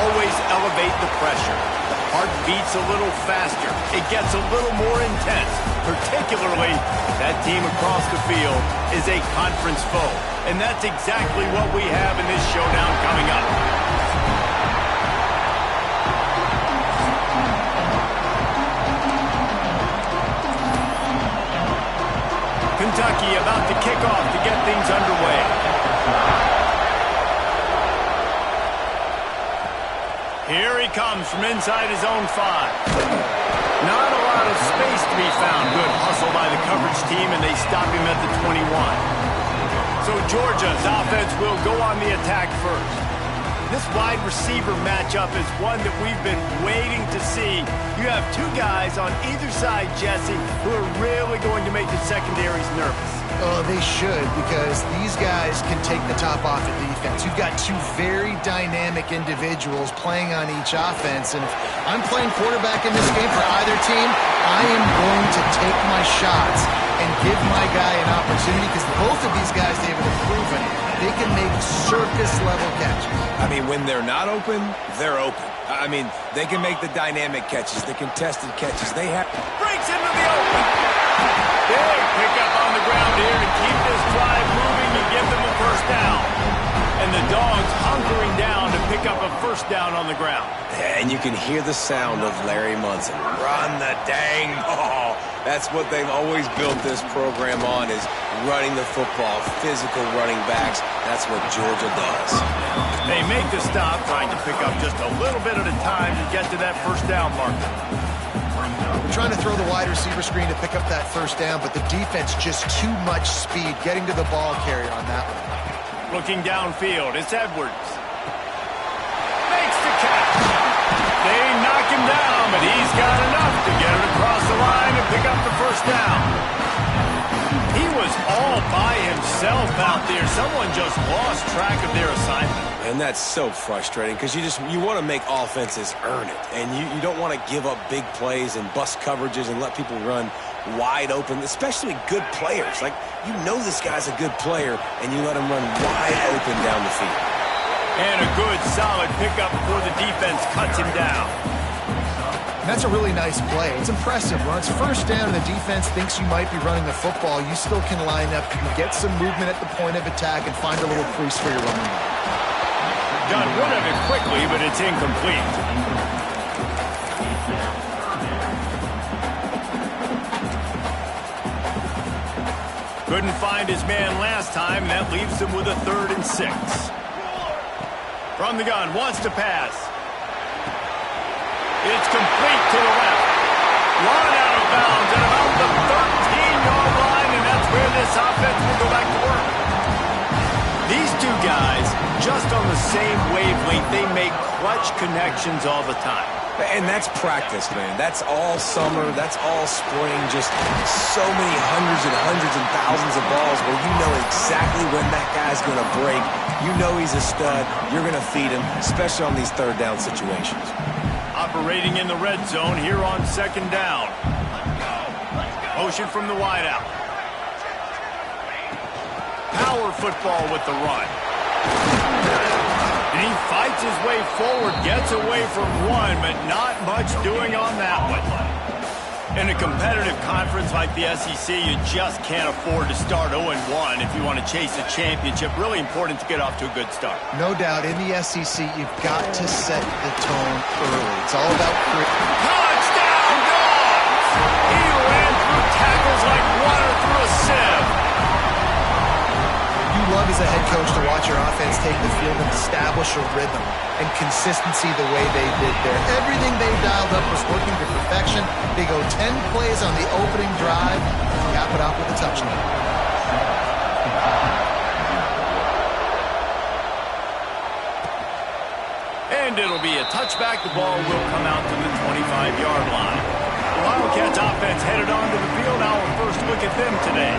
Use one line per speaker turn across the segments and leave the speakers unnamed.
always elevate the pressure. The heart beats a little faster. It gets a little more intense. Particularly, that team across the field is a conference foe. And that's exactly what we have in this showdown coming up. Kentucky about to kick off to get things underway. Here he comes from inside his own 5. Not a lot of space to be found. Good hustle by the coverage team, and they stop him at the 21. So Georgia's offense will go on the attack first. This wide receiver matchup is one that we've been waiting to see. You have two guys on either side, Jesse, who are really going to make the secondaries nervous.
Oh, they should, because these guys can take the top off the defense. You've got two very dynamic individuals playing on each offense, and if I'm playing quarterback in this game for either team, I am going to take my shots and give my guy an opportunity, because both of these guys, David, have proven they can make circus-level catches.
I mean, when they're not open, they're open. I mean, they can make the dynamic catches, the contested catches. They have...
Breaks into the open. Big pickup on the ground here to keep this drive moving and give them a first down. And the Dogs hunkering down to pick up a first down on the ground.
And you can hear the sound of Larry Munson. Run the dang ball. That's what they've always built this program on, is running the football, physical running backs. That's what Georgia does.
They make the stop, trying to pick up just a little bit at a time to get to that first down marker.
We're trying to throw the wide receiver screen to pick up that first down, but the defense just too much speed getting to the ball carrier on that one.
Looking downfield, it's Edwards. Makes the catch. They knock him down, but he's got enough to get it across the line and pick up the first down. He was all by himself out there. Someone just lost track of their assignment.
And that's so frustrating, because you want to make offenses earn it. And you don't want to give up big plays and bust coverages and let people run wide open, especially good players. Like, you know this guy's a good player, and you let him run wide open down the field.
And a good, solid pickup before the defense cuts him down.
That's a really nice play. It's impressive. When it's first down and the defense thinks you might be running the football, you still can line up. You can get some movement at the point of attack and find a little crease for your running back.
Got rid of it quickly, but it's incomplete. Couldn't find his man last time, and that leaves him with a 3rd and 6. From the gun, wants to pass. It's complete to the left. Run out of bounds at about the 13-yard line, and that's where this offense will go back to work. These two guys, just on the same wavelength, they make clutch connections all the time.
And that's practice, man. That's all summer. That's all spring. Just so many hundreds and thousands of balls where you know exactly when that guy's going to break. You know he's a stud. You're going to feed him, especially on these third down situations.
Operating in the red zone here on 2nd down. Motion from the wideout. Power football with the run. And he fights his way forward, gets away from one, but not much doing on that one. In a competitive conference like the SEC, you just can't afford to start 0-1 if you want to chase a championship. Really important to get off to a good start.
No doubt, in the SEC, you've got to set the tone early. It's all about...
Touchdown, Dogs! He ran through tackles like water through a sieve.
You love as a head coach to watch your offense take the field and establish a rhythm and consistency the way they did there. Everything they dialed up was working to perfection. They go 10 plays on the opening drive and cap it off with a touchdown.
And it'll be a touchback. The ball will come out to the 25-yard line. The Wildcats offense headed onto the field. Our first look at them today.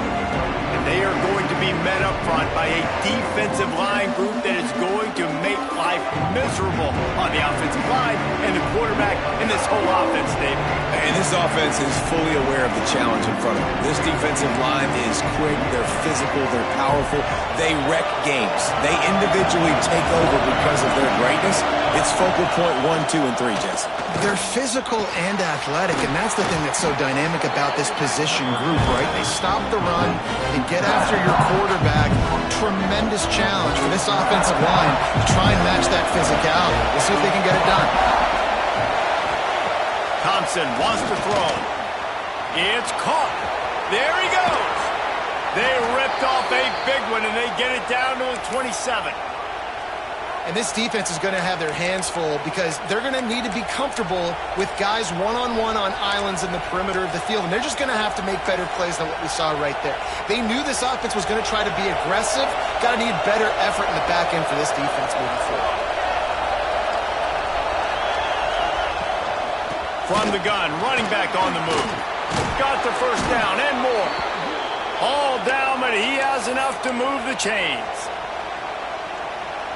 And they are going to be met up front by a defensive line group that is going to make life miserable on the offensive line and the quarterback in this whole offense, Dave.
And this offense is fully aware of the challenge in front of them. This defensive line is quick, they're physical, they're powerful, they wreck games. They individually take over because of their greatness, It's focal point 1, 2, and 3, Jesse.
They're physical and athletic, and that's the thing that's so dynamic about this position group, right? They stop the run, they get after your quarterback. Tremendous challenge for this offensive line to try and match that physicality. We'll see if they can get it done.
Thompson wants to throw. It's caught. There he goes. They ripped off a big one, and they get it down to the 27.
And this defense is going to have their hands full because they're going to need to be comfortable with guys one-on-one on islands in the perimeter of the field. And they're just going to have to make better plays than what we saw right there. They knew this offense was going to try to be aggressive. Got to need better effort in the back end for this defense moving forward.
From the gun, running back on the move. Got the first down and more. All down, but he has enough to move the chains.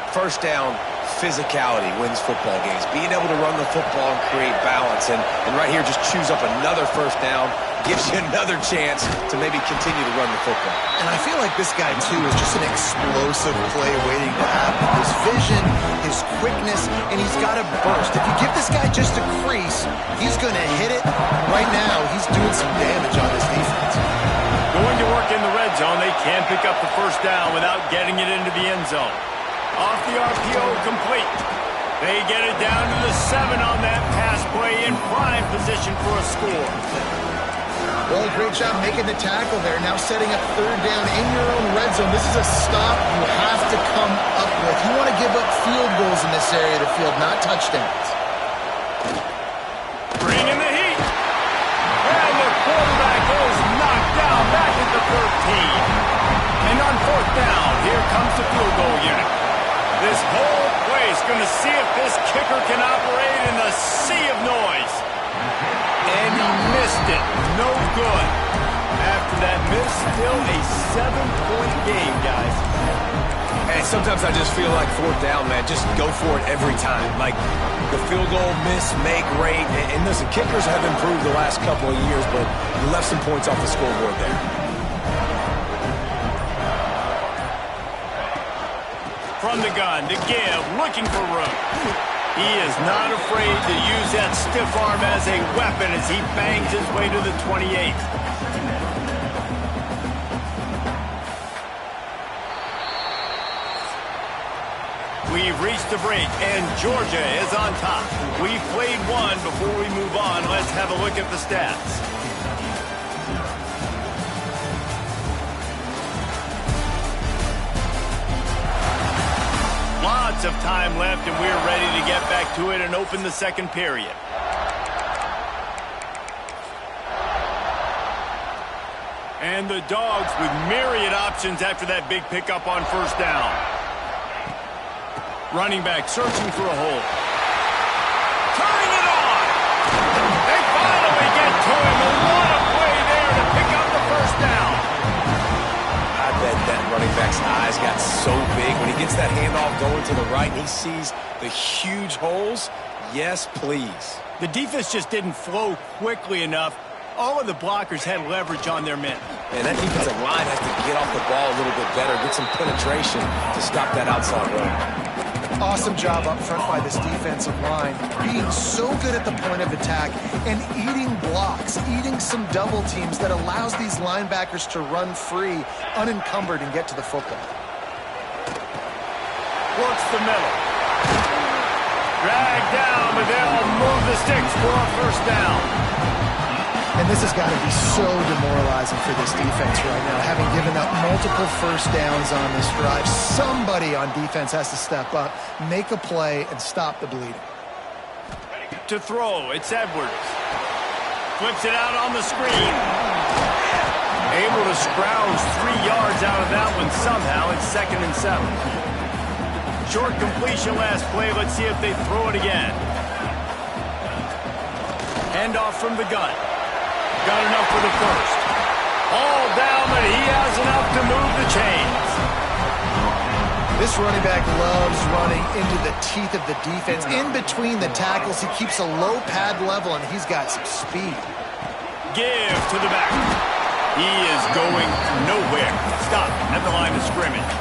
First down, physicality wins football games. Being able to run the football and create balance. And right here, just choose up another first down. Gives you another chance to maybe continue to run the football.
And I feel like this guy, too, is just an explosive play waiting to happen. His vision, his quickness, and he's got a burst. If you give this guy just a crease, he's going to hit it. Right now, he's doing some damage on this defense.
Going to work in the red zone. They can't pick up the first down without getting it into the end zone. Off the RPO, complete. They get it down to the 7 on that pass play in prime position for a score.
Well, great job making the tackle there. Now setting up third down in your own red zone. This is a stop you have to come up with. You want to give up field goals in this area of the field, not touchdowns.
Bring in the heat. And the quarterback is knocked down back at the 13. And on fourth down, here comes the field goal unit. This whole play is going to see if this kicker can operate in the sea of noise. And he missed it. No good. After that miss, still a 7-point game, guys.
And sometimes I just feel like fourth down, man, just go for it every time. Like the field goal, miss, make, rate. And listen, kickers have improved the last couple of years, but you left some points off the scoreboard there.
From the gun, to give, looking for room. He is not afraid to use that stiff arm as a weapon as he bangs his way to the 28th. We've reached the break, and Georgia is on top. We've played one. Before we move on, let's have a look at the stats. Lots of time left, and we're ready to get back to it and open the second period. And the Dogs with myriad options after that big pickup on first down. Running back searching for a hole. Turning it on! They finally get to him, and what a play there to pick up the first down.
I bet that running back's eyes got so big when he gets that handoff going to the right and he sees the huge holes. Yes, please.
The defense just didn't flow quickly enough. All of the blockers had leverage on their men.
And that defensive line has to get off the ball a little bit better, get some penetration to stop that outside run.
Awesome job up front by this defensive line, being so good at the point of attack and eating blocks, eating some double teams that allows these linebackers to run free, unencumbered, and get to the football.
Works the middle. Dragged down, but they'll move the sticks for a first down.
And this has got to be so demoralizing for this defense right now, having given up multiple first downs on this drive. Somebody on defense has to step up, make a play, and stop the bleeding.
To throw, it's Edwards. Flips it out on the screen. Able to scrounge 3 yards out of that one somehow. It's 2nd and 7. Short completion last play. Let's see if they throw it again. Handoff from the gun. Got enough for the first. All down, but he has enough to move the chains.
This running back loves running into the teeth of the defense. In between the tackles, he keeps a low pad level, and he's got some speed.
Give to the back. He is going nowhere. Stop at the line of scrimmage.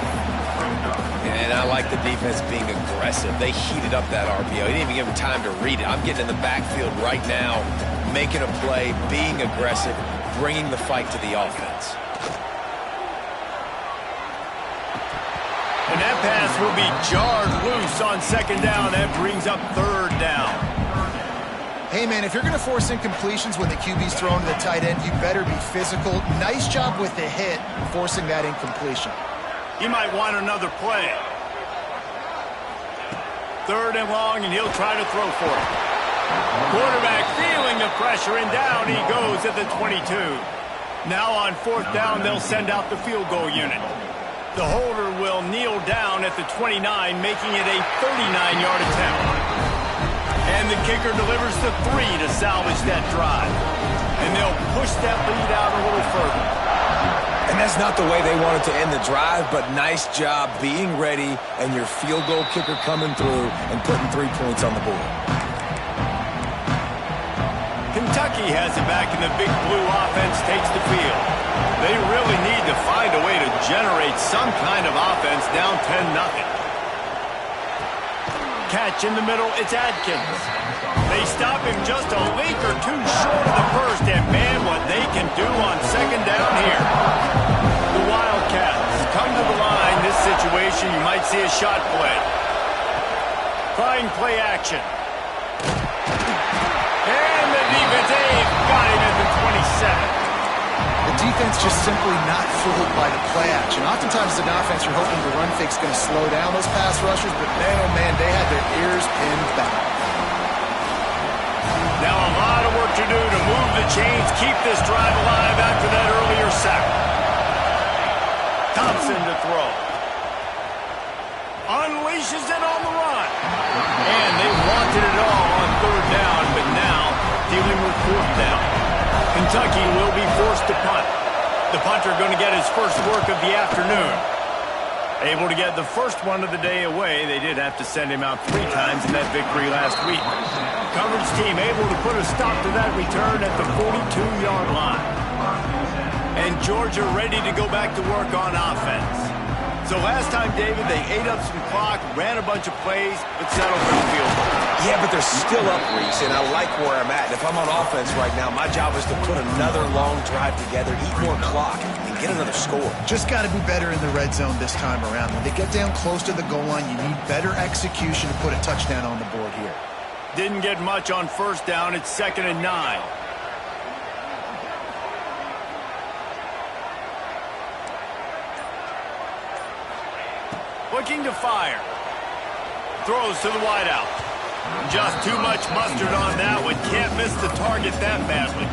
And I like the defense being aggressive. They heated up that RPO. He didn't even give him time to read it. I'm getting in the backfield right now, making a play, being aggressive, bringing the fight to the offense.
And that pass will be jarred loose on second down. That brings up third down.
Hey, man, if you're going to force incompletions when the QB's thrown to the tight end, you better be physical. Nice job with the hit, forcing that incompletion.
He might want another play. Third and long, and he'll try to throw for it. Quarterback feeling the pressure, and down he goes at the 22. Now on fourth down, they'll send out the field goal unit. The holder will kneel down at the 29, making it a 39-yard attempt. And the kicker delivers the 3 to salvage that drive. And they'll push that lead out a little further.
And that's not the way they wanted to end the drive, but nice job being ready and your field goal kicker coming through and putting 3 points on the board.
Kentucky has it back, and the big blue offense takes the field. They really need to find a way to generate some kind of offense down 10-0. Catch in the middle, it's Adkins. They stop him just a leak or two short of the first, and man, what they can do on second down here. The Wildcats come to the line. This situation, you might see a shot play. Trying play action. And the defense got him at the 27.
The defense just simply not fooled by the play action. Oftentimes as an offense, you're hoping the run fake's going to slow down those pass rushers, but man, oh man, they had their ears pinned back.
Now a lot of work to do to move the chains, keep this drive alive after that earlier sack. Thompson to throw. Unleashes it on the run. And they wanted it all on third down, but now dealing with fourth down. Kentucky will be forced to punt. The punter going to get his first work of the afternoon. Able to get the first one of the day away. They did have to send him out 3 times in that victory last week. Coverage team able to put a stop to that return at the 42-yard line. And Georgia ready to go back to work on offense. So last time, David, they ate up some clock, ran a bunch of plays, but settled for a field goal.
Yeah, but they're still up, Reese, and I like where I'm at. If I'm on offense right now, my job is to put another long drive together, eat more clock, and get another score.
Just got to be better in the red zone this time around. When they get down close to the goal line, you need better execution to put a touchdown on the board here.
Didn't get much on first down. It's 2nd and 9. Looking to fire. Throws to the wideout. Just too much mustard on that one. Can't miss the target that badly.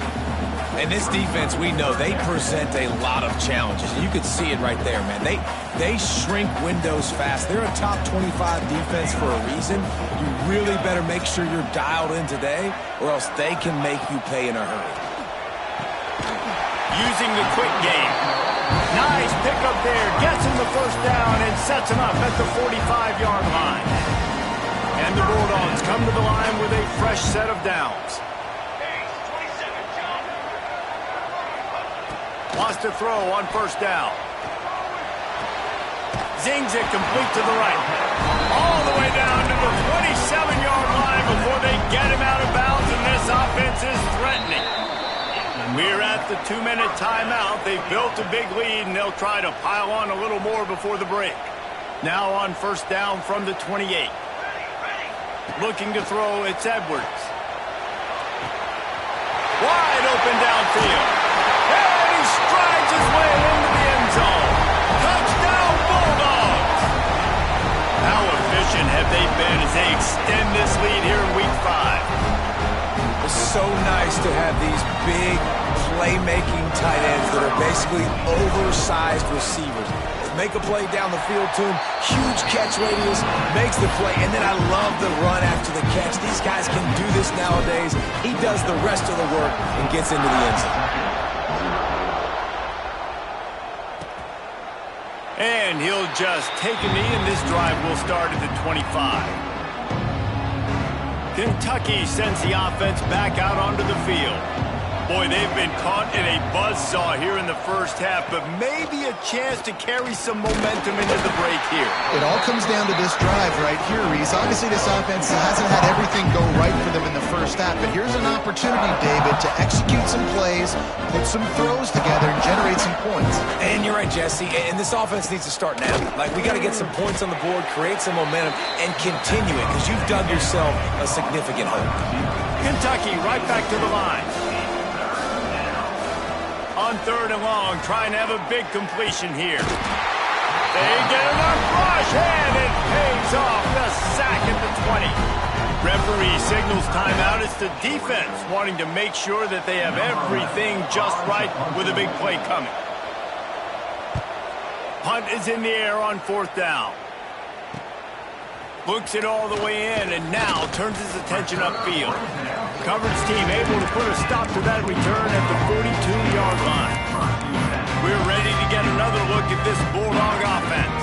And this defense, we know, they present a lot of challenges. And you can see it right there, man. They shrink windows fast. They're a top 25 defense for a reason. You really better make sure you're dialed in today, or else they can make you pay in a hurry.
Using the quick game. Nice pickup there. Gets him the first down and sets him up at the 45-yard line. And the Bulldogs come to the line with a fresh set of downs. Wants to throw on first down. Zings it complete to the right. All the way down to the 27-yard line before they get him out of bounds, and this offense is threatening. We're at the 2-minute timeout. They've built a big lead, and they'll try to pile on a little more before the break. Now on first down from the 28. Looking to throw, it's Edwards. Wide open downfield. And he strides his way into the end zone. Touchdown, Bulldogs! How efficient have they been as they extend this lead here in Week 5?
It's so nice to have these big playmaking tight ends that are basically oversized receivers. Make a play down the field to him, huge catch radius, makes the play, and then I love the run after the catch. These guys can do this nowadays. He does the rest of the work and gets into the end zone.
And he'll just take a knee, and this drive will start at the 25. Kentucky sends the offense back out onto the field. Boy, they've been caught in a buzzsaw here in the first half, but maybe a chance to carry some momentum into the break here.
It all comes down to this drive right here, Reese. Obviously, this offense hasn't had everything go right for them in the first half, but here's an opportunity, David, to execute some plays, put some throws together, and generate some points.
And you're right, Jesse, and this offense needs to start now. Like, we got to get some points on the board, create some momentum, and continue it, because you've dug yourself a significant hole.
Kentucky right back to the line. On 3rd and long, trying to have a big completion here. They get enough rush, and it pays off the sack at the 20. Referee signals timeout. It's the defense wanting to make sure that they have everything just right with a big play coming. Punt is in the air on 4th down. Looks it all the way in, and now turns his attention upfield. Coverage team able to put a stop to that return at the 42-yard line. We're ready to get another look at this Bulldog offense.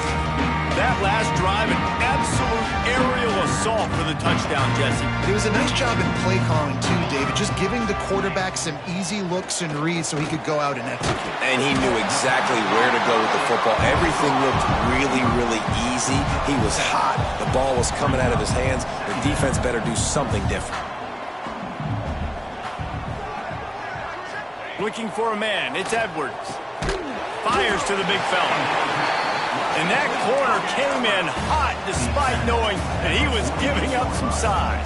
That last drive, an absolute aerial assault for the touchdown, Jesse.
It was a nice job in play calling, too, David, just giving the quarterback some easy looks and reads so he could go out and execute.
And he knew exactly where to go with the football. Everything looked really, really easy. He was hot. The ball was coming out of his hands. The defense better do something different.
Looking for a man. It's Edwards. Fires to the big fella. And that corner came in hot despite knowing that he was giving up some size.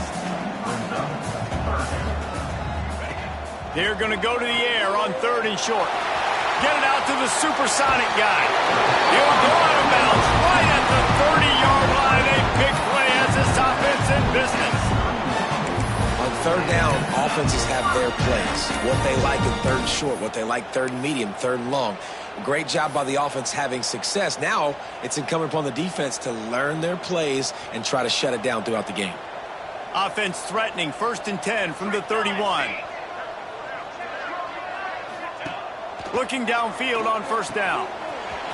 They're going to go to the air on 3rd and short. Get it out to the supersonic guy. He'll go out of bounds right at the 30-yard line. A big play as this offense in business.
On 3rd down, offenses have their plays. What they like in 3rd and short, what they like 3rd and medium, 3rd and long. Great job by the offense having success. Now it's incumbent upon the defense to learn their plays and try to shut it down throughout the game.
Offense threatening 1st and 10 from the 31. Looking downfield on 1st down.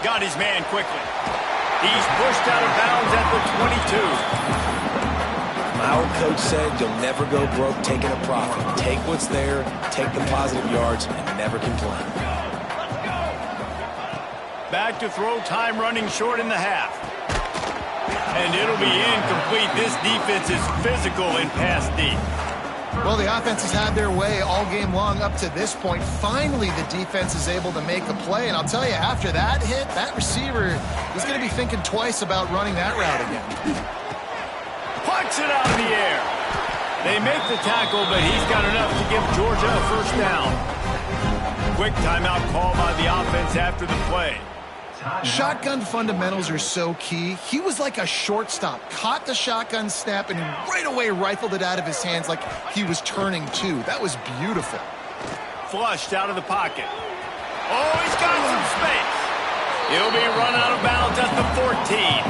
Got his man quickly. He's pushed out of bounds at the 22.
My old coach said you'll never go broke taking a profit. Take what's there, take the positive yards, and never complain.
Back to throw, time running short in the half. And it'll be incomplete. This defense is physical in pass deep.
Well, the offense has had their way all game long up to this point. Finally, the defense is able to make a play. And I'll tell you, after that hit, that receiver is going to be thinking twice about running that route again.
Pucks it out of the air. They make the tackle, but he's got enough to give Georgia a 1st down. Quick timeout call by the offense after the play.
Shotgun fundamentals are so key. He was like a shortstop, caught the shotgun snap, and right away rifled it out of his hands like he was turning two. That was beautiful.
Flushed out of the pocket. Oh, he's got some space. He'll be run out of bounds at the 14.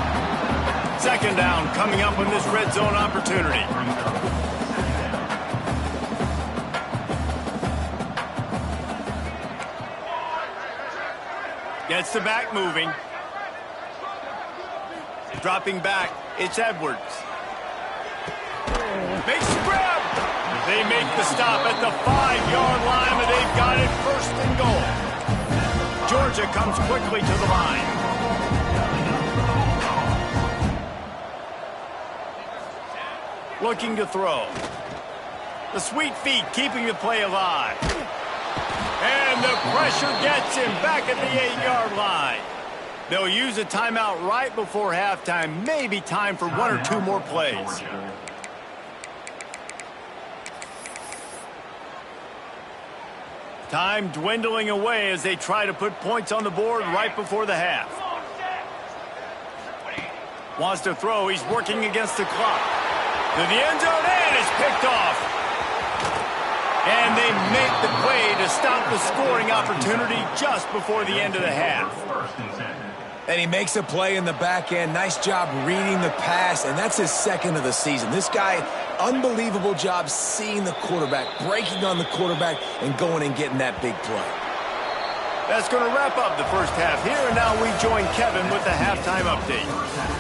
2nd down coming up on this red zone opportunity. Gets the back moving. Dropping back, it's Edwards. Makes the grab. They make the stop at the 5-yard line, and they've got it 1st and goal. Georgia comes quickly to the line. Looking to throw. The sweet feet keeping the play alive. And the pressure gets him back at the 8-yard line. They'll use a timeout right before halftime. Maybe time for 1 or 2 more plays. Time dwindling away as they try to put points on the board right before the half. Wants to throw. He's working against the clock. To the end zone, and it's picked off. And they make the play to stop the scoring opportunity just before the end of the half.
And he makes a play in the back end. Nice job reading the pass, and that's his 2nd of the season. This guy, unbelievable job seeing the quarterback, breaking on the quarterback, and going and getting that big play.
That's going to wrap up the first half here, and now we join Kevin with the halftime update.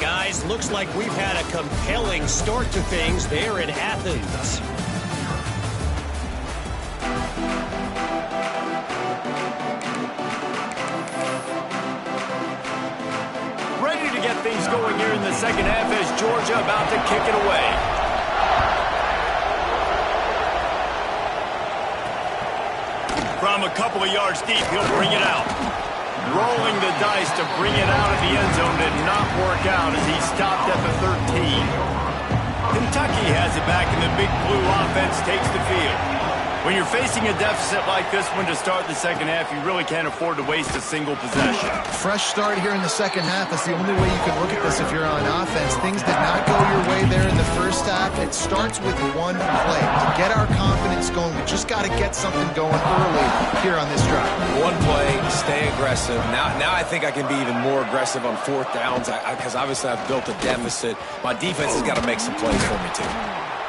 Guys, looks like we've had a compelling start to things there in Athens.
things going here in the second half as Georgia about to kick it away. From a couple of yards deep, he'll bring it out. Rolling the dice to bring it out of the end zone did not work out as he stopped at the 13. Kentucky has it back, and the Big Blue offense takes the field. When you're facing a deficit like this one to start the second half, you really can't afford to waste a single possession.
Fresh start here in the second half. That's the only way you can look at this if you're on offense. Things did not go your way there in the first half. It starts with one play. To get our confidence going, we just got to get something going early here on this drive.
One play, stay aggressive. Now I think I can be even more aggressive on fourth downs because obviously I've built a deficit. My defense has got to make some plays for me too.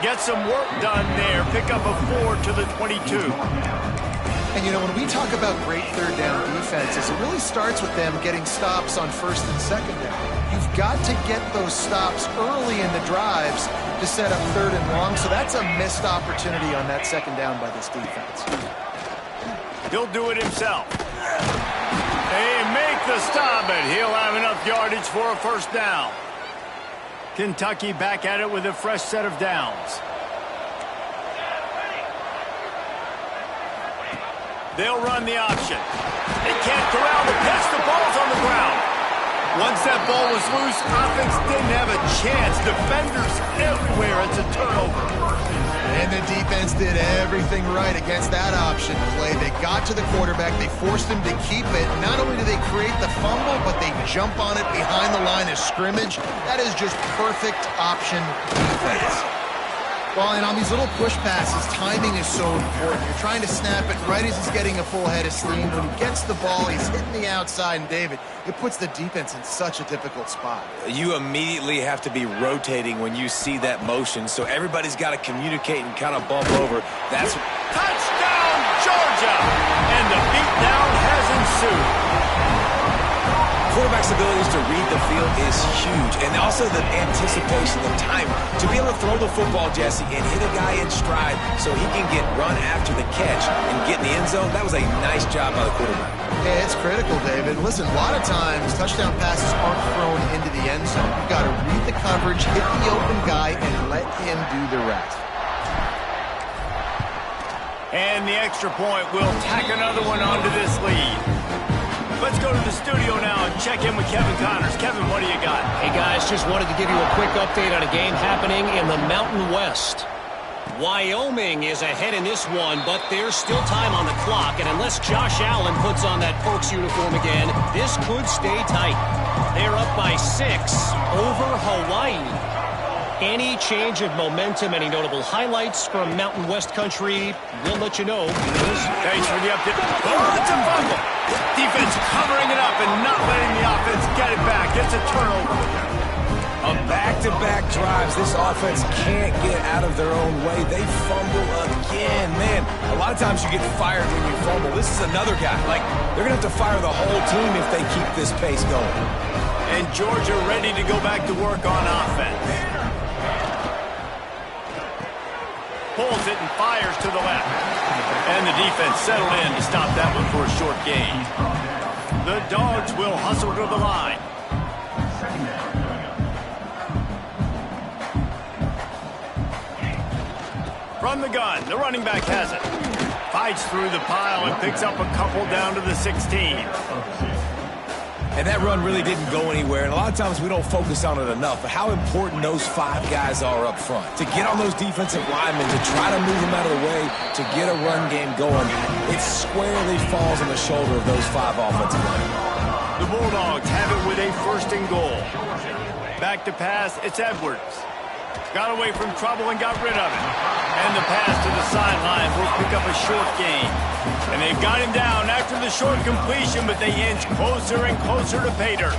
Get some work done there. Pick up a 4 to the 22.
And, you know, when we talk about great third down defenses, it really starts with them getting stops on first and second down. You've got to get those stops early in the drives to set up third and long, so that's a missed opportunity on that second down by this defense.
He'll do it himself. They make the stop, and he'll have enough yardage for a first down. Kentucky back at it with a fresh set of downs. They'll run the option. They can't corral the pitch. The ball's on the ground. Once that ball was loose, offense didn't have a chance. Defenders everywhere. It's a turnover.
And the defense did everything right against that option play. They got to the quarterback. They forced him to keep it. Not only do they create the fumble, but they jump on it behind the line of scrimmage. That is just perfect option defense. Well, and on these little push passes, timing is so important. You're trying to snap it right as he's getting a full head of steam. When he gets the ball, he's hitting the outside, and David, it puts the defense in such a difficult spot.
You immediately have to be rotating when you see that motion, so everybody's got to communicate and kind of bump over. That's
touchdown, Georgia! And the beatdown has ensued.
Quarterback's abilities to read the field is huge, and also the anticipation, the time to be able to throw the football, Jesse, and hit a guy in stride so he can get run after the catch and get in the end zone. That was a nice job by the quarterback.
Yeah, it's critical, David. Listen, a lot of times touchdown passes aren't thrown into the end zone. You've got to read the coverage, hit the open guy, and let him do the rest.
And the extra point will tack another one onto this lead. Let's go to the studio now and check in with Kevin Connors. Kevin, what do you got?
Hey, guys, just wanted to give you a quick update on a game happening in the Mountain West. Wyoming is ahead in this one, but there's still time on the clock, and unless Josh Allen puts on that Pokes uniform again, this could stay tight. They're up by 6 over Hawaii. Any change of momentum, any notable highlights from Mountain West country, we'll let you know.
Thanks for the update. Oh, it's a fumble. Defense covering it up and not letting the offense get it back. It's a turnover.
On back-to-back drives, this offense can't get out of their own way. They fumble again. Man, a lot of times you get fired when you fumble. This is another guy. Like, they're going to have to fire the whole team if they keep this pace going.
And Georgia ready to go back to work on offense. Pulls it and fires to the left. And the defense settled in to stop that one for a short gain. The Dogs will hustle to the line. From the gun, the running back has it. Fights through the pile and picks up a couple down to the 16.
And that run really didn't go anywhere, and a lot of times we don't focus on it enough, but how important those 5 guys are up front. To get on those defensive linemen, to try to move them out of the way, to get a run game going, it squarely falls on the shoulder of those 5 offensive linemen.
The Bulldogs have it with a first and goal. Back to pass, it's Edwards. Got away from trouble and got rid of it. And the pass to the sideline will pick up a short gain. And they've got him down after the short completion, but they inch closer and closer to pay dirt.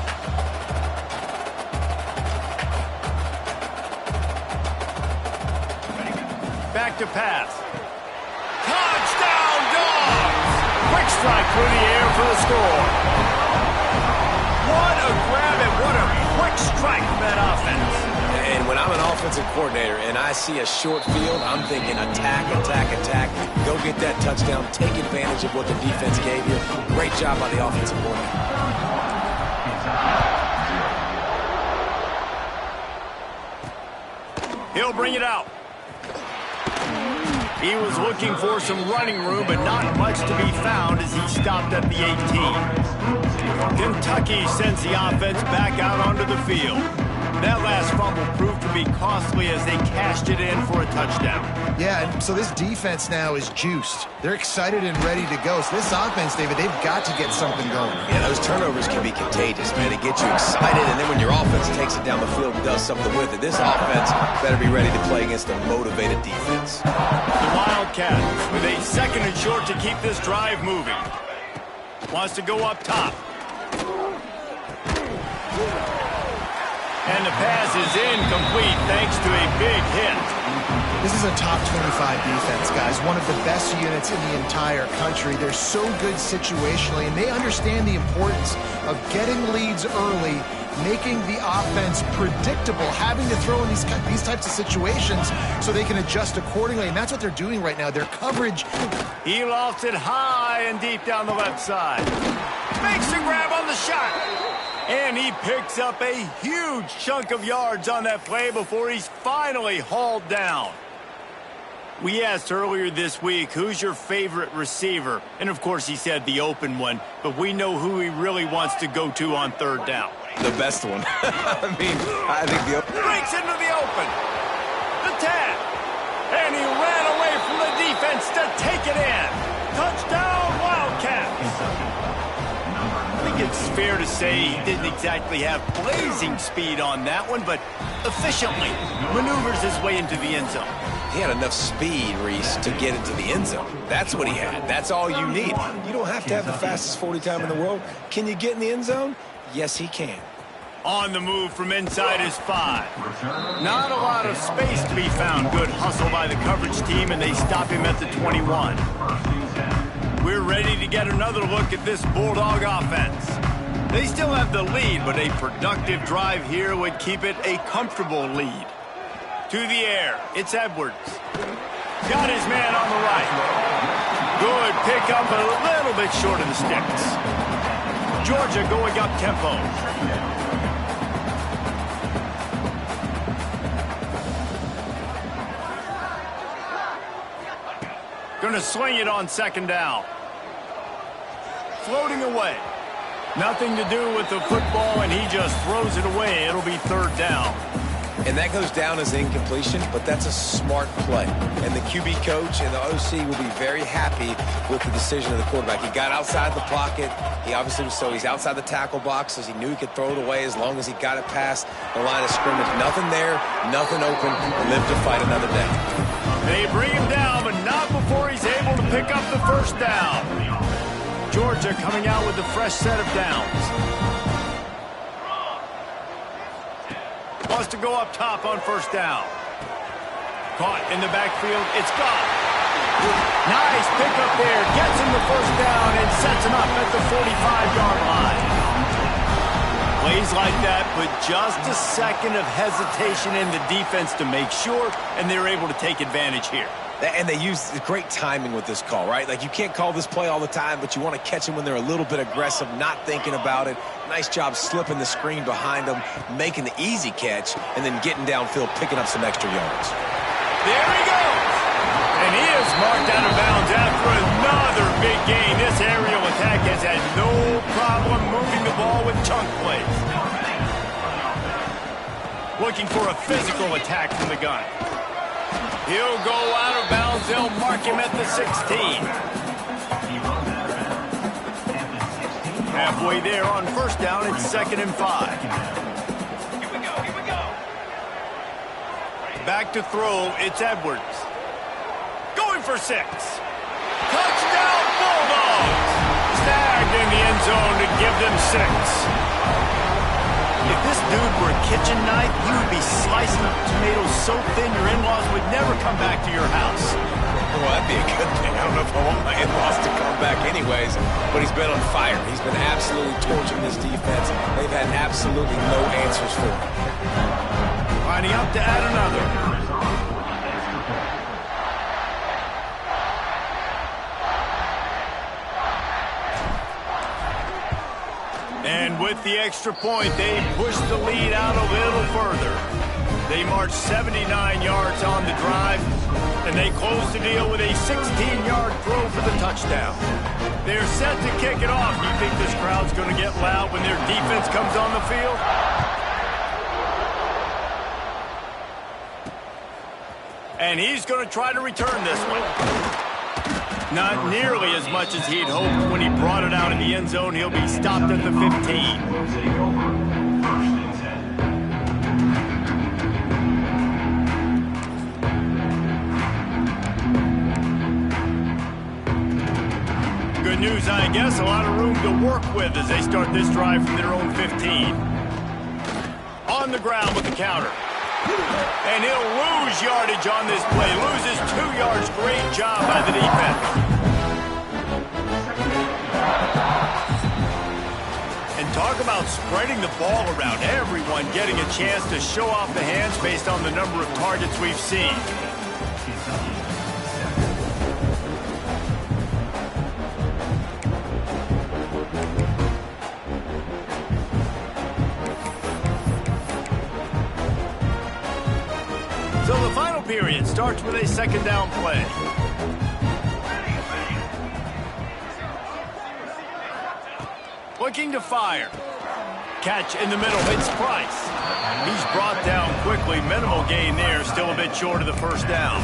Back to pass. Touchdown, Dogs! Quick strike through the air for the score. What a grab and what a quick strike from that offense.
And when I'm an offensive coordinator and I see a short field, I'm thinking attack, attack, attack. Go get that touchdown. Take advantage of what the defense gave you. Great job by the offensive coordinator.
He'll bring it out. He was looking for some running room, but not much to be found as he stopped at the 18. Kentucky sends the offense back out onto the field. That last fumble proved to be costly as they cashed it in for a touchdown.
Yeah, and so this defense now is juiced. They're excited and ready to go. So this offense, David, they've got to get something going.
Yeah, those turnovers can be contagious, man. It gets you excited, and then when your offense takes it down the field and does something with it, this offense better be ready to play against a motivated defense.
The Wildcats with a second and short to keep this drive moving. Wants to go up top. And the pass is incomplete thanks to a big hit.
This is a top 25 defense, guys. One of the best units in the entire country. They're so good situationally, and they understand the importance of getting leads early, making the offense predictable, having to throw in these types of situations so they can adjust accordingly, and that's what they're doing right now. Their coverage.
He lofts it high and deep down the left side. Makes the grab on the shot. And he picks up a huge chunk of yards on that play before he's finally hauled down. We asked earlier this week, who's your favorite receiver? And, of course, he said the open one, but we know who he really wants to go to on third down.
The best one. I think the open.
Breaks into the open. The tap. And he ran away from the defense to take it in. Touchdown, Wildcats. I think it's fair to say he didn't exactly have blazing speed on that one, but efficiently maneuvers his way into the end zone.
He had enough speed, Reese, to get into the end zone. That's what he had. That's all you need. You don't have to have the fastest 40 time in the world. Can you get in the end zone? Yes, he can.
On the move from inside his 5. Not a lot of space to be found. Good hustle by the coverage team, and they stop him at the 21. We're ready to get another look at this Bulldog offense. They still have the lead, but a productive drive here would keep it a comfortable lead. To the air, it's Edwards. Got his man on the right. Good pickup, but a little bit short of the sticks. Georgia going up tempo. Gonna sling it on second down. Floating away. Nothing to do with the football, and he just throws it away. It'll be third down.
And that goes down as incompletion, but that's a smart play. And the QB coach and the OC will be very happy with the decision of the quarterback. He got outside the pocket. He obviously was, so he's outside the tackle box, as he knew he could throw it away as long as he got it past the line of scrimmage. Nothing there, nothing open. Live to fight another down.
They bring him down, but not before he's able to pick up the first down. Georgia coming out with a fresh set of downs. Wants to go up top on first down. Caught in the backfield. It's gone. Nice pickup there. Gets him the first down and sets him up at the 45-yard line. Plays like that, but just a second of hesitation in the defense to make sure, and they're able to take advantage here.
And they use great timing with this call, right? Like, you can't call this play all the time, but you want to catch them when they're a little bit aggressive, not thinking about it. Nice job slipping the screen behind them, making the easy catch, and then getting downfield, picking up some extra yards.
There he goes! And he is marked out of bounds after another big gain. This aerial attack has had no problem moving the ball with chunk plays. Looking for a physical attack from the gun. He'll go out of bounds. They'll mark him at the 16. Halfway there on first down, it's 2nd and 5. Here we go. Back to throw, it's Edwards. Going for 6. Touchdown, Bulldogs! Snagged in the end zone to give them 6. If this dude were a kitchen knife, he would be slicing tomatoes so thin your in-laws would never come back to your house.
Well, that'd be a good thing. I don't know if I want my in-laws to come back anyways, but he's been on fire. He's been absolutely torching this defense. They've had absolutely no answers for him.
Lining up to add another. And with the extra point, they push the lead out a little further. They He marched 79 yards on the drive, and they closed the deal with a 16-yard throw for the touchdown. They're set to kick it off. You think this crowd's going to get loud when their defense comes on the field? And he's going to try to return this one. Not nearly as much as he'd hoped when he brought it out in the end zone. He'll be stopped at the 15. Good news, I guess. A lot of room to work with as they start this drive from their own 15. On the ground with the counter. And he'll lose yardage on this play. Loses 2 yards. Great job by the defense. And talk about spreading the ball around. Everyone getting a chance to show off the hands based on the number of targets we've seen. So the final period starts with a second down play. Looking to fire. Catch in the middle, hits Price. He's brought down quickly. Minimal gain there, still a bit short of the first down.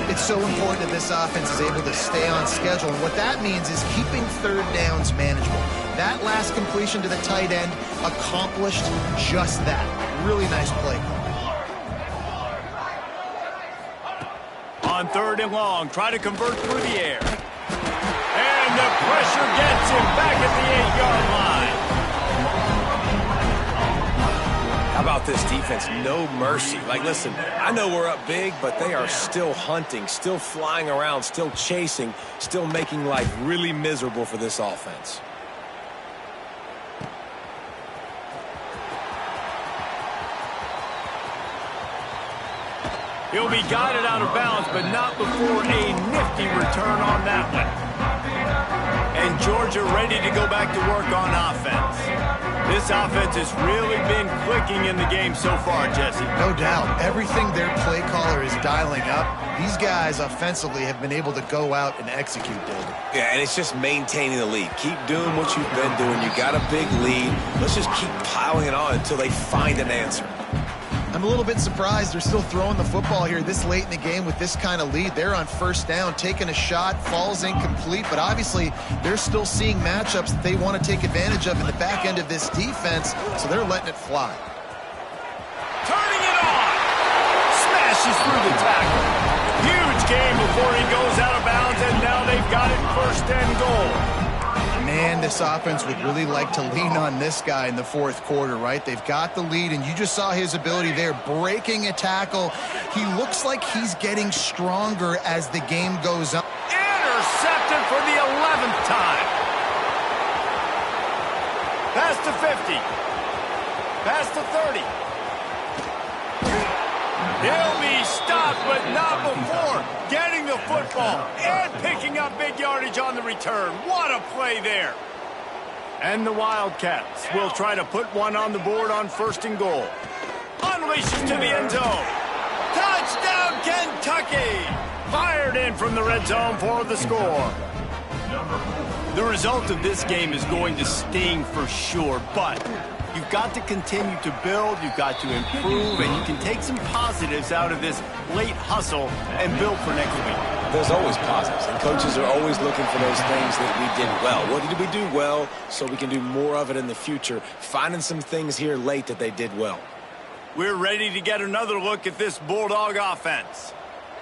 It's so important that this offense is able to stay on schedule. And what that means is keeping third downs manageable. That last completion to the tight end accomplished just that. Really nice play call.
On third and long, try to convert through the air. And the pressure gets him back at the 8-yard line.
How about this defense? No mercy. Like, listen, I know we're up big, but they are still hunting, still flying around, still chasing, still making life really miserable for this offense.
He'll be guided out of bounds, but not before a nifty return on that one. And Georgia ready to go back to work on offense. This offense has really been clicking in the game so far, Jesse.
No doubt. Everything their play caller is dialing up, these guys offensively have been able to go out and execute, David.
Yeah, and it's just maintaining the lead. Keep doing what you've been doing. You got a big lead. Let's just keep piling it on until they find an answer.
I'm a little bit surprised they're still throwing the football here this late in the game with this kind of lead. They're on first down, taking a shot, falls incomplete, but obviously they're still seeing matchups that they want to take advantage of in the back end of this defense, so they're letting it fly.
Turning it on! Smashes through the tackle. Huge game before he goes out of bounds, and now they've got it first and goal.
Man, this offense would really like to lean on this guy in the fourth quarter, right? They've got the lead, and you just saw his ability there, breaking a tackle. He looks like he's getting stronger as the game goes on.
Intercepted for the 11th time. Past the 50. Past the 30. He'll be stopped, but not before getting the football and picking up big yardage on the return. What a play there. And the Wildcats will try to put one on the board on first and goal. Unleashes to the end zone. Touchdown, Kentucky! Fired in from the red zone for the score. The result of this game is going to sting for sure, but you've got to continue to build, you've got to improve, and you can take some positives out of this late hustle and build for next week.
There's always positives, and coaches are always looking for those things that we did well. What did we do well so we can do more of it in the future? Finding some things here late that they did well.
We're ready to get another look at this Bulldog offense.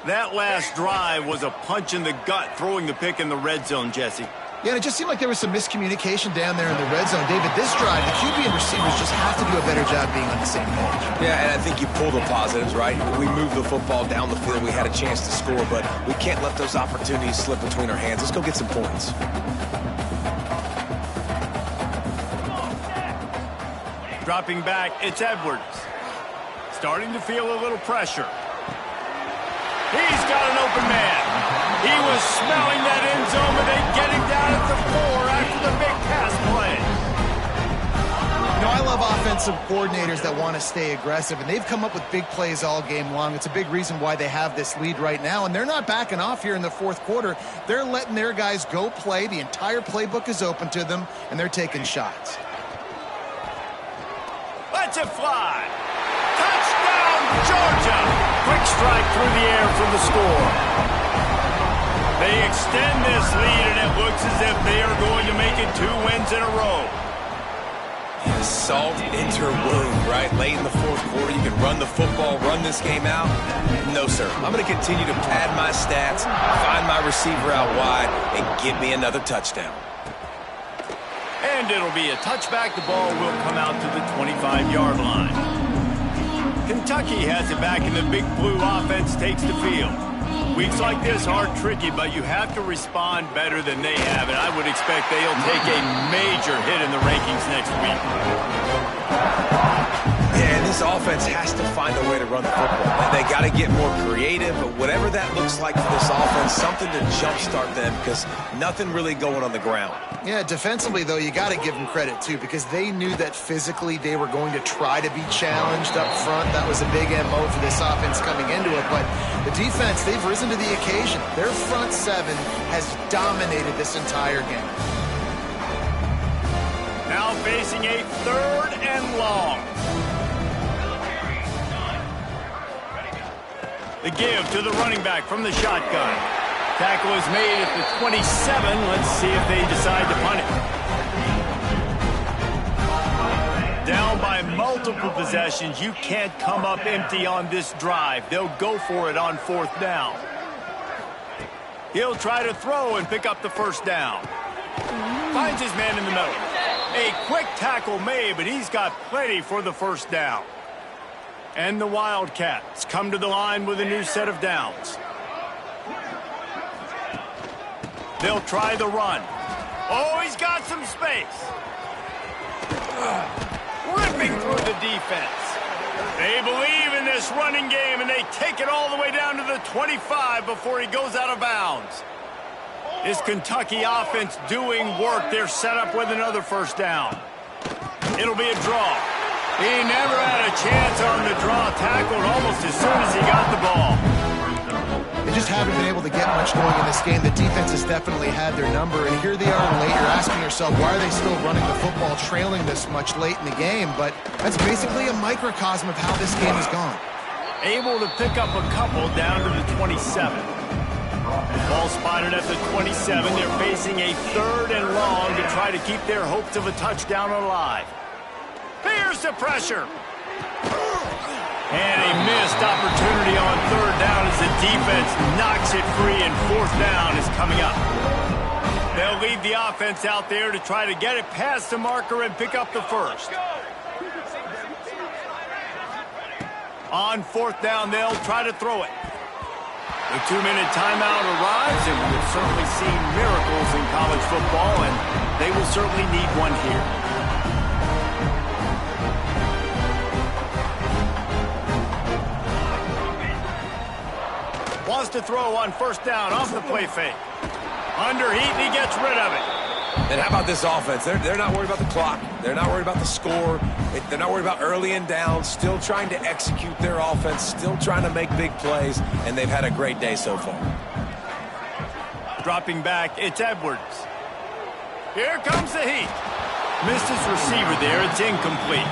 That last drive was a punch in the gut, throwing the pick in the red zone, Jesse.
Yeah, and it just seemed like there was some miscommunication down there in the red zone. David, this drive, the QB and receivers just have to do a better job being on the same page.
Yeah, and I think you pull the positives, right? We moved the football down the field. We had a chance to score, but we can't let those opportunities slip between our hands. Let's go get some points.
Dropping back, it's Edwards. Starting to feel a little pressure. He's got an open man. He was smelling that end zone, but they get him down at the 4 after the big pass play.
I love offensive coordinators that want to stay aggressive, and they've come up with big plays all game long. It's a big reason why they have this lead right now, and they're not backing off here in the fourth quarter. They're letting their guys go play. The entire playbook is open to them, and they're taking shots.
Let's it fly. Touchdown, Georgia. Quick strike through the air for the score. They extend this lead, and it looks as if they are going to make it 2 wins in a row.
Yeah, salt into her wound, right? Late in the fourth quarter, you can run the football, run this game out. No, sir. I'm going to continue to pad my stats, find my receiver out wide, and get me another touchdown.
And it'll be a touchback. The ball will come out to the 25-yard line. Kentucky has it back, and the Big Blue offense takes the field. Weeks like this are tricky, but you have to respond better than they have, and I would expect they'll take a major hit in the rankings next week.
Yeah, and this offense has to find a way to run the football. They got to get more creative, but whatever that looks like for this offense, something to jumpstart them, because nothing really going on the ground.
Yeah, defensively, though, you got to give them credit, too, because they knew that physically they were going to try to be challenged up front. That was a big MO for this offense coming into it, but the defense, they've risen to the occasion. Their front seven has dominated this entire game.
Now facing a 3rd and long. The give to the running back from the shotgun. Tackle is made at the 27. Let's see if they decide to punt it. Down by multiple possessions. You can't come up empty on this drive. They'll go for it on 4th down. He'll try to throw and pick up the 1st down. Finds his man in the middle. A quick tackle made, but he's got plenty for the 1st down. And the Wildcats come to the line with a new set of downs. They'll try the run. Oh, he's got some space. Ripping through the defense. They believe in this running game, and they take it all the way down to the 25 before he goes out of bounds. Is Kentucky offense doing work? They're set up with another 1st down. It'll be a draw. He never had a chance on the draw, tackled almost as soon as he got the ball.
They just haven't been able to get much going in this game. The defense has definitely had their number, and here they are late. You're asking yourself, why are they still running the football, trailing this much late in the game? But that's basically a microcosm of how this game has gone.
Able to pick up a couple down to the 27. Ball spotted at the 27. They're facing a 3rd and long to try to keep their hopes of a touchdown alive. Here's the pressure. And a missed opportunity on 3rd down as the defense knocks it free, and 4th down is coming up. They'll leave the offense out there to try to get it past the marker and pick up the 1st. On 4th down, they'll try to throw it. The 2-minute timeout arrives, and we've certainly seen miracles in college football, and they will certainly need one here. Wants to throw on 1st down off the play fake. Under heat, and he gets rid of it.
And how about this offense? They're not worried about the clock. They're not worried about the score. They're not worried about early and down. Still trying to execute their offense. Still trying to make big plays. And they've had a great day so far.
Dropping back, it's Edwards. Here comes the heat. Missed his receiver there. It's incomplete.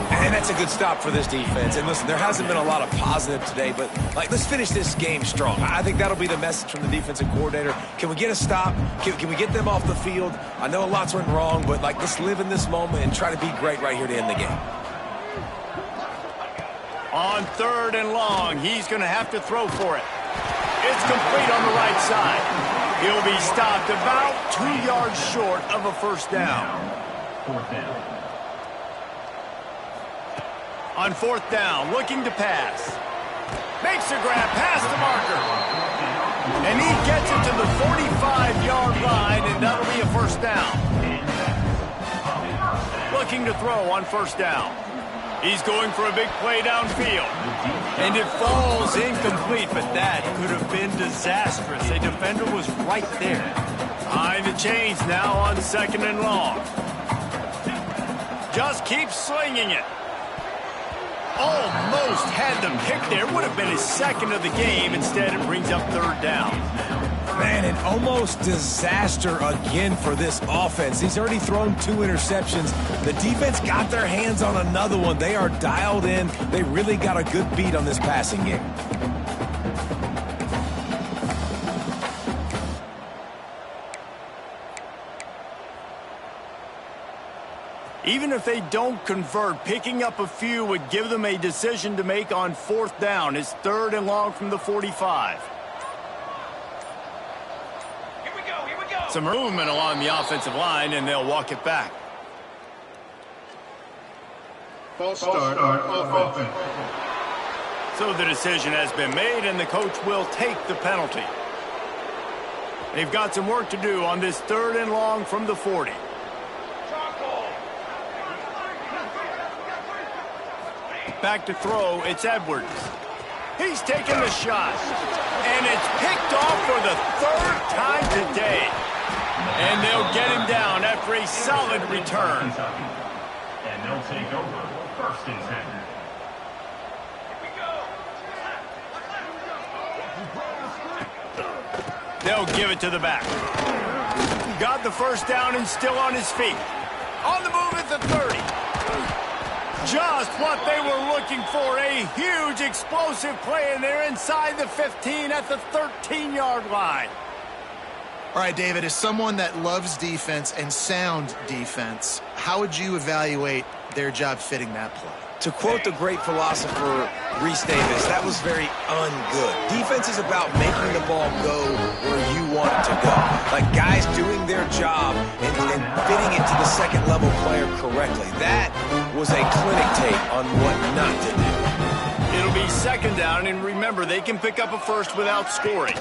And that's a good stop for this defense. And listen, there hasn't been a lot of positive today, but let's finish this game strong. I think that'll be the message from the defensive coordinator. Can we get a stop? Can we get them off the field? I know a lot's went wrong, but let's live in this moment and try to be great right here to end the game.
On 3rd and long, he's going to have to throw for it. It's complete on the right side. He'll be stopped about 2 yards short of a 1st down. 4th down. On 4th down, looking to pass. Makes a grab past the marker. And he gets it to the 45-yard line, and that'll be a 1st down. Looking to throw on 1st down. He's going for a big play downfield. And it falls incomplete, but that could have been disastrous. A defender was right there. Behind the chains now on 2nd and long. Just keep slinging it. Almost had the pick there. Would have been his second of the game. Instead, it brings up third down.
Man, an almost disaster again for this offense. He's already thrown 2 interceptions. The defense got their hands on another one. They are dialed in. They really got a good beat on this passing game.
Even if they don't convert, picking up a few would give them a decision to make on fourth down. It's 3rd and long from the 45.
Here we go.
Some movement along the offensive line, and they'll walk it back.
False start on offense.
So the decision has been made, and the coach will take the penalty. They've got some work to do on this 3rd and long from the 40. Back to throw, it's Edwards. He's taking the shot. And it's picked off for the 3rd time today. And they'll get him down after a solid return.
And they'll take over 1st and 10.
They'll give it to the back. Got the first down and still on his feet. On the move at the 30. Just what they were looking for, a huge explosive play, and they're inside the 15 at the 13-yard line.
All right, David, as someone that loves defense and sound defense, how would you evaluate their job fitting that play?
To quote the great philosopher Reese Davis, that was very ungood. Defense is about making the ball go where you want it to go. Like guys doing their job and fitting it to the second-level player correctly. That was a clinic tape on what not to do.
It'll be 2nd down, and remember, they can pick up a first without scoring.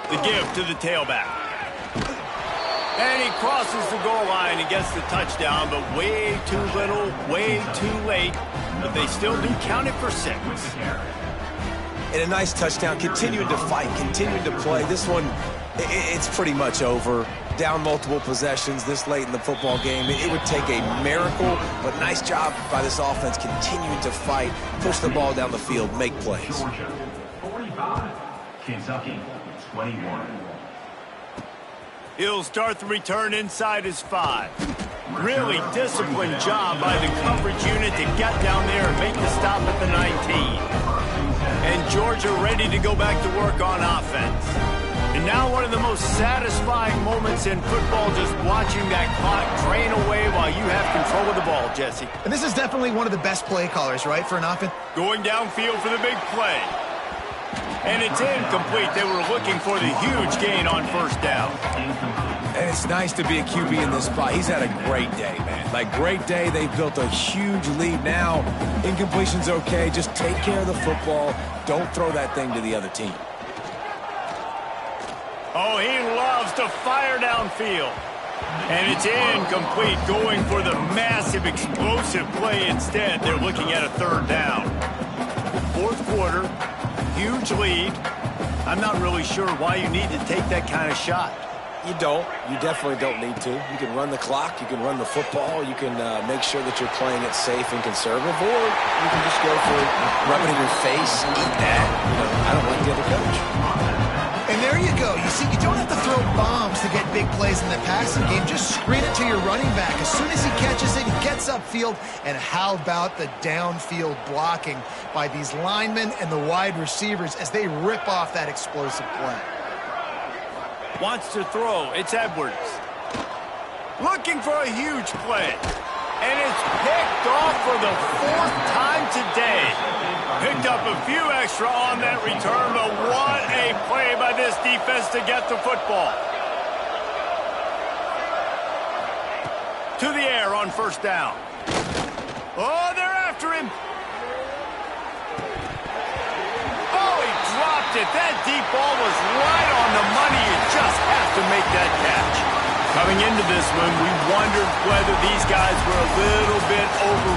The give to the tailback. And he crosses the goal line and gets the touchdown, but way too little, way too late. But they still do count it for 6.
And a nice touchdown, continuing to fight, continuing to play. This one, it's pretty much over. Down multiple possessions this late in the football game. It would take a miracle, but nice job by this offense continuing to fight, push the ball down the field, make plays.
Georgia, 45. Kentucky, 21.
He'll start the return inside his 5. Really disciplined job by the coverage unit to get down there and make the stop at the 19. And Georgia ready to go back to work on offense. And now one of the most satisfying moments in football, just watching that clock drain away while you have control of the ball, Jesse.
And this is definitely one of the best play callers, right, for an offense?
Going downfield for the big play. And it's incomplete. They were looking for the huge gain on 1st down.
And it's nice to be a QB in this spot. He's had a great day, man. Like, great day. They've built a huge lead now. Incompletion's okay. Just take care of the football. Don't throw that thing to the other team.
Oh, he loves to fire downfield. And it's incomplete, going for the massive explosive play instead. They're looking at a 3rd down. 4th quarter, huge lead. I'm not really sure why you need to take that kind of shot.
You don't. You definitely don't need to. You can run the clock. You can run the football. You can make sure that you're playing it safe and conservative. Or you can just go for rub it in your face, eat that. You know, I don't like the other coach.
And there you go. You see, you don't have to throw bombs to get big plays in the passing game. Just screen it to your running back. As soon as he catches it, he gets upfield. And how about the downfield blocking by these linemen and the wide receivers as they rip off that explosive play?
Wants to throw. It's Edwards. Looking for a huge play. And it's picked off for the 4th time today. Picked up a few extra on that return, but what a play by this defense to get the football. To the air on 1st down. Oh, they're after him. Oh, he dropped it. That deep ball was right on the money. You just have to make that catch. Coming into this one, we wondered whether these guys were a little bit over.